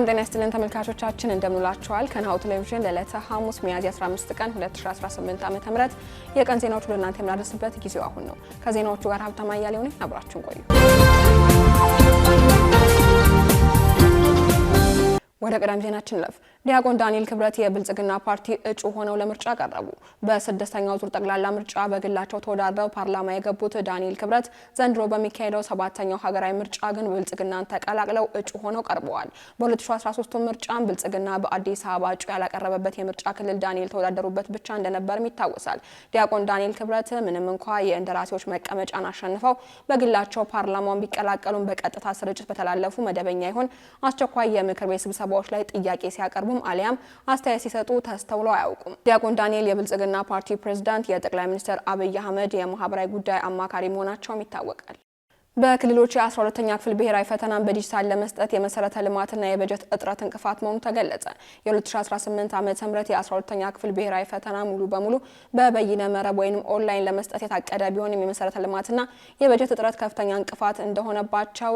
ጤና ይስጥልን ተመልካቾቻችን እንደምንላችኋል። ከናሁ ቴሌቪዥን ለዕለተ ሐሙስ ሚያዝያ 15 ቀን 2018 ዓ.ም የቀን ዜናዎች ወደ እናንተ የምናደርስበት ጊዜው አሁን ነው። ከዜናዎቹ ጋር ሀብታማ ያያሌው ነኝ። አብራችሁን ቆዩ። ወደ ቀዳሚ ዜናችን ለፍ ዲያቆን ዳንኤል ክብረት የብልጽግና ፓርቲ እጩ ሆነው ለምርጫ ቀረቡ። በስድስተኛው ዙር ጠቅላላ ምርጫ በግላቸው ተወዳድረው ፓርላማ የገቡት ዳንኤል ክብረት ዘንድሮ በሚካሄደው ሰባተኛው ሀገራዊ ምርጫ ግን ብልጽግናን ተቀላቅለው እጩ ሆነው ቀርበዋል። በ2013 ምርጫም ብልጽግና በአዲስ አበባ እጩ ያላቀረበበት የምርጫ ክልል ዳንኤል ተወዳደሩበት ብቻ እንደነበርም ይታወሳል። ዲያቆን ዳንኤል ክብረት ምንም እንኳን የእንደራሴዎች መቀመጫን አሸንፈው በግላቸው ፓርላማውን ቢቀላቀሉም በቀጥታ ስርጭት በተላለፉ መደበኛ ይሁን አስቸኳይ የምክር ቤት ስብሰባዎች ላይ ጥያቄ ሲያቀርቡ አሊያም አስተያየት ሲሰጡ ተስተውለው አያውቁም። ዲያቆን ዳንኤል የብልጽግና ፓርቲ ፕሬዝዳንት የጠቅላይ ሚኒስትር አብይ አህመድ የማህበራዊ ጉዳይ አማካሪ መሆናቸውም ይታወቃል። በክልሎች የ12ኛ ክፍል ብሔራዊ ፈተናን በዲጂታል ለመስጠት የመሰረተ ልማትና የበጀት እጥረት እንቅፋት መሆኑ ተገለጸ። የ2018 ዓ.ም የ12ኛ ክፍል ብሔራዊ ፈተና ሙሉ በሙሉ በበይነ መረብ ወይም ኦንላይን ለመስጠት የታቀደ ቢሆንም የመሰረተ ልማትና የበጀት እጥረት ከፍተኛ እንቅፋት እንደሆነባቸው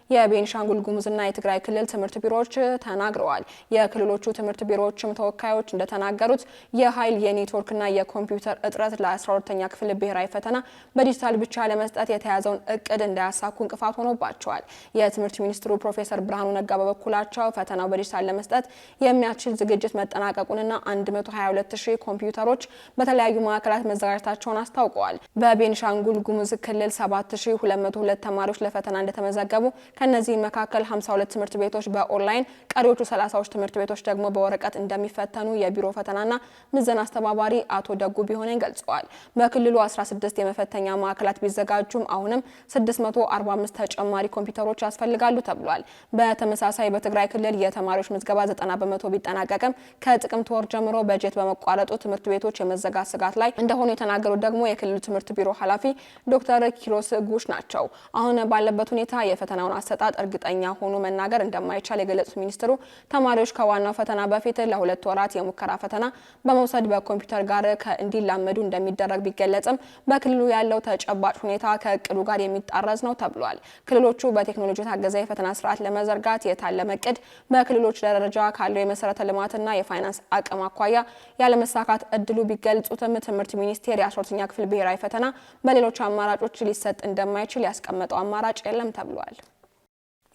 የቤንሻንጉል ጉሙዝና የትግራይ ክልል ትምህርት ቢሮዎች ተናግረዋል። የክልሎቹ ትምህርት ቢሮዎችም ተወካዮች እንደተናገሩት የኃይል የኔትወርክና የኮምፒውተር እጥረት ለ12ኛ ክፍል ብሔራዊ ፈተና በዲጂታል ብቻ ለመስጠት የተያዘውን እቅድ እንዳያሳኩ እንቅፋት ሆኖባቸዋል። የትምህርት ሚኒስትሩ ፕሮፌሰር ብርሃኑ ነጋ በበኩላቸው ፈተናው በዲጂታል ለመስጠት የሚያስችል ዝግጅት መጠናቀቁንና 122000 ኮምፒውተሮች በተለያዩ ማዕከላት መዘጋጀታቸውን አስታውቀዋል። በቤንሻንጉል ጉሙዝ ክልል 7202 ተማሪዎች ለፈተና እንደተመዘገቡ ከነዚህ መካከል 52 ትምህርት ቤቶች በኦንላይን ቀሪዎቹ 30 ትምህርት ቤቶች ደግሞ በወረቀት እንደሚፈተኑ የቢሮ ፈተናና ምዘና አስተባባሪ አቶ ደጉ ቢሆነኝ ገልጸዋል። በክልሉ 16 የመፈተኛ ማዕከላት ቢዘጋጁም አሁንም 645 ተጨማሪ ኮምፒውተሮች ያስፈልጋሉ ተብሏል። በተመሳሳይ በትግራይ ክልል የተማሪዎች ምዝገባ 90% ቢጠናቀቅም ከጥቅምት ወር ጀምሮ በጀት በመቋረጡ ትምህርት ቤቶች የመዘጋት ስጋት ላይ እንደሆኑ የተናገሩት ደግሞ የክልሉ ትምህርት ቢሮ ኃላፊ ዶክተር ኪሮስ ጉሽ ናቸው። አሁን ባለበት ሁኔታ የፈተናውን አሰጣጥ እርግጠኛ ሆኖ መናገር እንደማይቻል የገለጹት ሚኒስትሩ ተማሪዎች ከዋናው ፈተና በፊት ለ2 ወራት የሙከራ ፈተና በመውሰድ በኮምፒውተር ጋር እንዲላመዱ እንደሚደረግ ቢገለጽም በክልሉ ያለው ተጨባጭ ሁኔታ ከእቅዱ ጋር የሚጣረዝ ነው ተብሏል። ክልሎቹ በቴክኖሎጂ የታገዘ የፈተና ስርዓት ለመዘርጋት የታለመ እቅድ በክልሎች ደረጃ ካለው የመሰረተ ልማትና የፋይናንስ አቅም አኳያ ያለመሳካት እድሉ ቢገልጹትም ትምህርት ሚኒስቴር የ12ኛ ክፍል ብሔራዊ ፈተና በሌሎች አማራጮች ሊሰጥ እንደማይችል ያስቀመጠው አማራጭ የለም ተብሏል።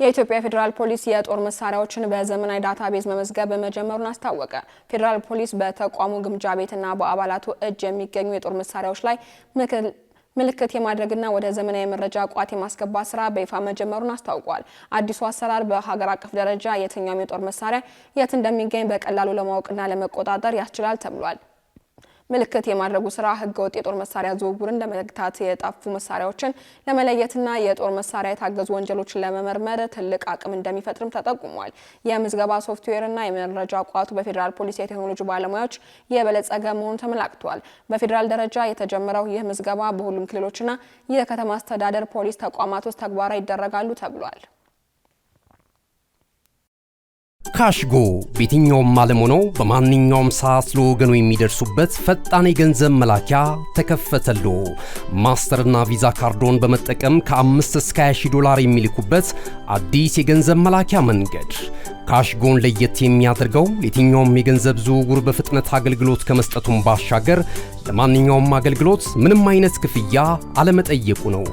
የኢትዮጵያ ፌዴራል ፖሊስ የጦር መሳሪያዎችን በዘመናዊ ዳታቤዝ መመዝገብ መጀመሩን አስታወቀ። ፌዴራል ፖሊስ በተቋሙ ግምጃ ቤትና በአባላቱ እጅ የሚገኙ የጦር መሳሪያዎች ላይ ምልክት የማድረግና ወደ ዘመናዊ መረጃ ቋት የማስገባት ስራ በይፋ መጀመሩን አስታውቋል። አዲሱ አሰራር በሀገር አቀፍ ደረጃ የትኛውም የጦር መሳሪያ የት እንደሚገኝ በቀላሉ ለማወቅና ለመቆጣጠር ያስችላል ተብሏል። ምልክት የማድረጉ ስራ ህገወጥ የጦር መሳሪያ ዝውውርን ለመግታት የጠፉ መሳሪያዎችን ለመለየትና የጦር መሳሪያ የታገዙ ወንጀሎችን ለመመርመር ትልቅ አቅም እንደሚፈጥርም ተጠቁሟል። የምዝገባ ሶፍትዌርና የመረጃ ቋቱ በፌዴራል ፖሊስ የቴክኖሎጂ ባለሙያዎች የበለጸገ መሆኑ ተመላክቷል። በፌዴራል ደረጃ የተጀመረው ይህ ምዝገባ በሁሉም ክልሎችና የከተማ አስተዳደር ፖሊስ ተቋማት ውስጥ ተግባራዊ ይደረጋሉ ተብሏል። ካሽጎ በየትኛውም ዓለም ሆነው በማንኛውም ሰዓት ለወገኑ የሚደርሱበት ፈጣን የገንዘብ መላኪያ ተከፈተሎ። ማስተርና ቪዛ ካርዶን በመጠቀም ከ5 እስከ 20 ዶላር የሚልኩበት አዲስ የገንዘብ መላኪያ መንገድ። ካሽጎን ለየት የሚያደርገው የትኛውም የገንዘብ ዝውውር በፍጥነት አገልግሎት ከመስጠቱም ባሻገር ለማንኛውም አገልግሎት ምንም አይነት ክፍያ አለመጠየቁ ነው።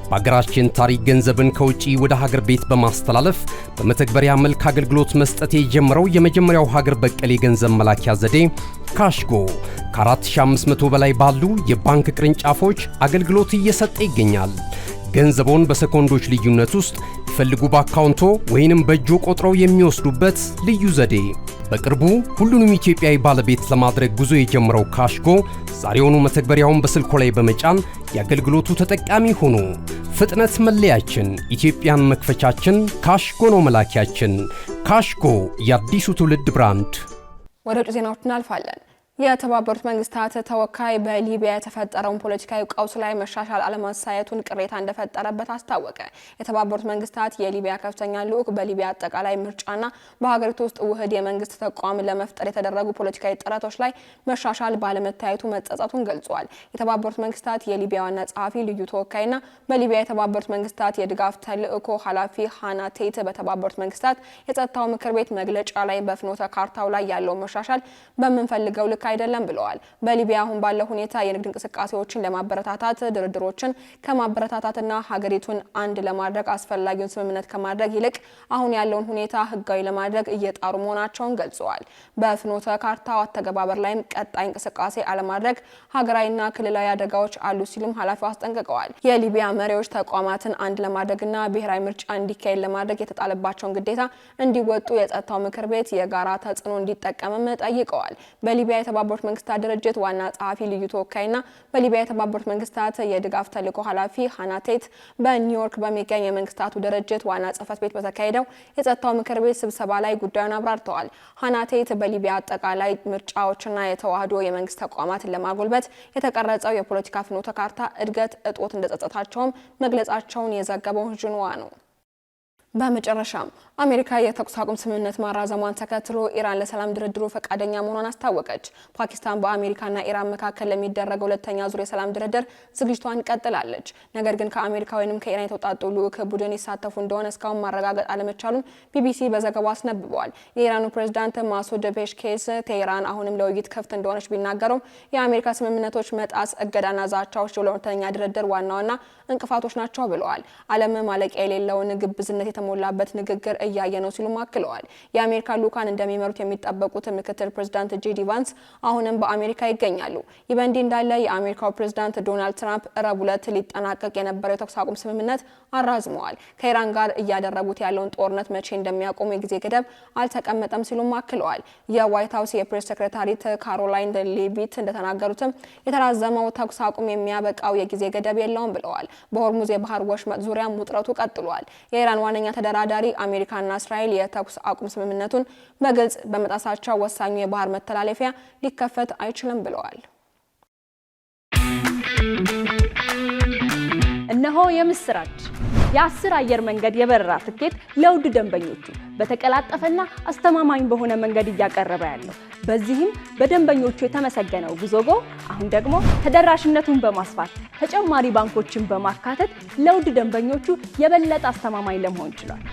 በሀገራችን ታሪክ ገንዘብን ከውጪ ወደ ሀገር ቤት በማስተላለፍ በመተግበሪያ መልክ አገልግሎት መስጠት የጀመረው የመጀመሪያው ሀገር በቀል የገንዘብ መላኪያ ዘዴ ካሽጎ ከ4500 በላይ ባሉ የባንክ ቅርንጫፎች አገልግሎት እየሰጠ ይገኛል። ገንዘቦን በሰኮንዶች ልዩነት ውስጥ ይፈልጉ በአካውንቶ ወይንም በእጆ ቆጥረው የሚወስዱበት ልዩ ዘዴ። በቅርቡ ሁሉንም ኢትዮጵያዊ ባለቤት ለማድረግ ጉዞ የጀመረው ካሽጎ ዛሬውኑ መተግበሪያውን በስልኮ ላይ በመጫን የአገልግሎቱ ተጠቃሚ ሆኑ። ፍጥነት መለያችን፣ ኢትዮጵያን መክፈቻችን፣ ካሽጎ ነው መላኪያችን። ካሽጎ የአዲሱ ትውልድ ብራንድ። ወደ ውጭ ዜናዎች እናልፋለን። የተባበሩት መንግስታት ተወካይ በሊቢያ የተፈጠረውን ፖለቲካዊ ቀውስ ላይ መሻሻል አለማሳየቱን ቅሬታ እንደፈጠረበት አስታወቀ። የተባበሩት መንግስታት የሊቢያ ከፍተኛ ልዑክ በሊቢያ አጠቃላይ ምርጫና በሀገሪቱ ውስጥ ውህድ የመንግስት ተቋም ለመፍጠር የተደረጉ ፖለቲካዊ ጥረቶች ላይ መሻሻል ባለመታየቱ መጸጸቱን ገልጿል። የተባበሩት መንግስታት የሊቢያ ዋና ጸሐፊ ልዩ ተወካይና በሊቢያ የተባበሩት መንግስታት የድጋፍ ተልእኮ ኃላፊ ሃና ቴት በተባበሩት መንግስታት የጸጥታው ምክር ቤት መግለጫ ላይ በፍኖተ ካርታው ላይ ያለው መሻሻል በምንፈልገው ልክ አይደለም ብለዋል። በሊቢያ አሁን ባለው ሁኔታ የንግድ እንቅስቃሴዎችን ለማበረታታት ድርድሮችን ከማበረታታትና ሀገሪቱን አንድ ለማድረግ አስፈላጊውን ስምምነት ከማድረግ ይልቅ አሁን ያለውን ሁኔታ ህጋዊ ለማድረግ እየጣሩ መሆናቸውን ገልጸዋል። በፍኖተ ካርታው አተገባበር ላይም ቀጣይ እንቅስቃሴ አለማድረግ ሀገራዊና ክልላዊ አደጋዎች አሉ ሲሉም ኃላፊው አስጠንቅቀዋል። የሊቢያ መሪዎች ተቋማትን አንድ ለማድረግና ብሔራዊ ምርጫ እንዲካሄድ ለማድረግ የተጣለባቸውን ግዴታ እንዲወጡ የጸጥታው ምክር ቤት የጋራ ተጽዕኖ እንዲጠቀምም ጠይቀዋል። በሊቢያ የተባበሩት መንግስታት ድርጅት ዋና ጸሐፊ ልዩ ተወካይና በሊቢያ የተባበሩት መንግስታት የድጋፍ ተልእኮ ኃላፊ ሃና ቴት በኒውዮርክ በሚገኝ የመንግስታቱ ድርጅት ዋና ጽህፈት ቤት በተካሄደው የጸጥታው ምክር ቤት ስብሰባ ላይ ጉዳዩን አብራርተዋል። ሃና ቴት በሊቢያ አጠቃላይ ምርጫዎችና የተዋህዶ የመንግስት ተቋማትን ለማጎልበት የተቀረጸው የፖለቲካ ፍኖተ ካርታ እድገት እጦት እንደጸጸታቸውም መግለጻቸውን የዘገበው ዥንዋ ነው። በመጨረሻም አሜሪካ የተኩስ አቁም ስምምነት ማራዘሟን ተከትሎ ኢራን ለሰላም ድርድሩ ፈቃደኛ መሆኗን አስታወቀች። ፓኪስታን በአሜሪካና ኢራን መካከል ለሚደረገው ሁለተኛ ዙር የሰላም ድርድር ዝግጅቷን ቀጥላለች። ነገር ግን ከአሜሪካ ወይንም ከኢራን የተውጣጡ ልዑክ ቡድን ይሳተፉ እንደሆነ እስካሁን ማረጋገጥ አለመቻሉን ቢቢሲ በዘገባው አስነብበዋል። የኢራኑ ፕሬዝዳንት ማሱድ ፔሽኬስ ቴህራን አሁንም ለውይይት ክፍት እንደሆነች ቢናገሩም የአሜሪካ ስምምነቶች መጣስ፣ እገዳና ዛቻዎች ለሁለተኛ ድርድር ዋና እንቅፋቶች ናቸው ብለዋል። ዓለም ማለቂያ የሌለውን ግብዝነት የተሞላበት ንግግር እያየ ነው ሲሉ አክለዋል። የአሜሪካ ልኡካን እንደሚመሩት የሚጠበቁት ምክትል ፕሬዝዳንት ጄዲ ቫንስ አሁንም በአሜሪካ ይገኛሉ። ይህ በእንዲህ እንዳለ የአሜሪካው ፕሬዝዳንት ዶናልድ ትራምፕ ረቡዕ ዕለት ሊጠናቀቅ የነበረው የተኩስ አቁም ስምምነት አራዝመዋል። ከኢራን ጋር እያደረጉት ያለውን ጦርነት መቼ እንደሚያቆሙ የጊዜ ገደብ አልተቀመጠም ሲሉ አክለዋል። የዋይት ሀውስ የፕሬስ ሴክሬታሪት ካሮላይን ሌቪት እንደተናገሩትም የተራዘመው ተኩስ አቁም የሚያበቃው የጊዜ ገደብ የለውም ብለዋል። በሆርሙዝ የባህር ወሽመጥ ዙሪያ ውጥረቱ ቀጥሏል። የኢራን ዋነኛ ተደራዳሪ አሜሪካና እስራኤል የተኩስ አቁም ስምምነቱን በግልጽ በመጣሳቸው ወሳኙ የባህር መተላለፊያ ሊከፈት አይችልም ብለዋል። እነሆ የምስራች! የ10 አየር መንገድ የበረራ ትኬት ለውድ ደንበኞቹ በተቀላጠፈና አስተማማኝ በሆነ መንገድ እያቀረበ ያለው። በዚህም በደንበኞቹ የተመሰገነው ጉዞጎ አሁን ደግሞ ተደራሽነቱን በማስፋት ተጨማሪ ባንኮችን በማካተት ለውድ ደንበኞቹ የበለጠ አስተማማኝ ለመሆን ችሏል።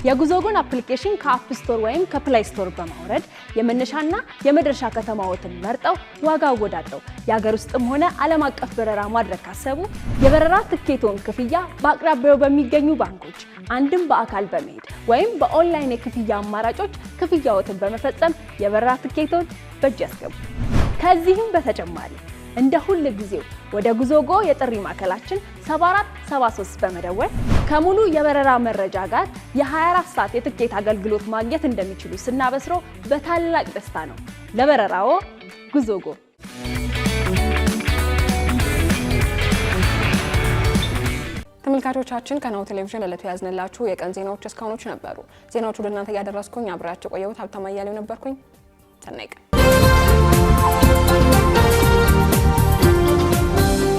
የጉዞጎን አፕሊኬሽን ከአፕ ስቶር ወይም ከፕላይ ስቶር በማውረድ የመነሻና የመድረሻ ከተማዎትን መርጠው ዋጋ አወዳድረው የሀገር ውስጥም ሆነ ዓለም አቀፍ በረራ ማድረግ ካሰቡ የበረራ ትኬቶን ክፍያ በአቅራቢያው በሚገኙ ባንኮች አንድም በአካል በመሄድ ወይም በኦንላይን የክፍያ አማራጮች ክፍያዎትን በመፈጸም የበረራ ትኬቶን በእጅ ያስገቡ። ከዚህም በተጨማሪ እንደ ሁሉ ጊዜው ወደ ጉዞጎ የጥሪ ማዕከላችን 7473 በመደወል ከሙሉ የበረራ መረጃ ጋር የ24 ሰዓት የትኬት አገልግሎት ማግኘት እንደሚችሉ ስናበስሮ በታላቅ ደስታ ነው። ለበረራዎ ጉዞጎ። ተመልካቾቻችን ከናሁ ቴሌቪዥን ለዕለቱ ያዝንላችሁ የቀን ዜናዎች እስካሁኖቹ ነበሩ። ዜናዎቹ ወደ እናንተ ያደረስኩኝ አብራችሁ ቆየሁት ሀብታማ እያሌው ነበርኩኝ። ሰናይ ቀን።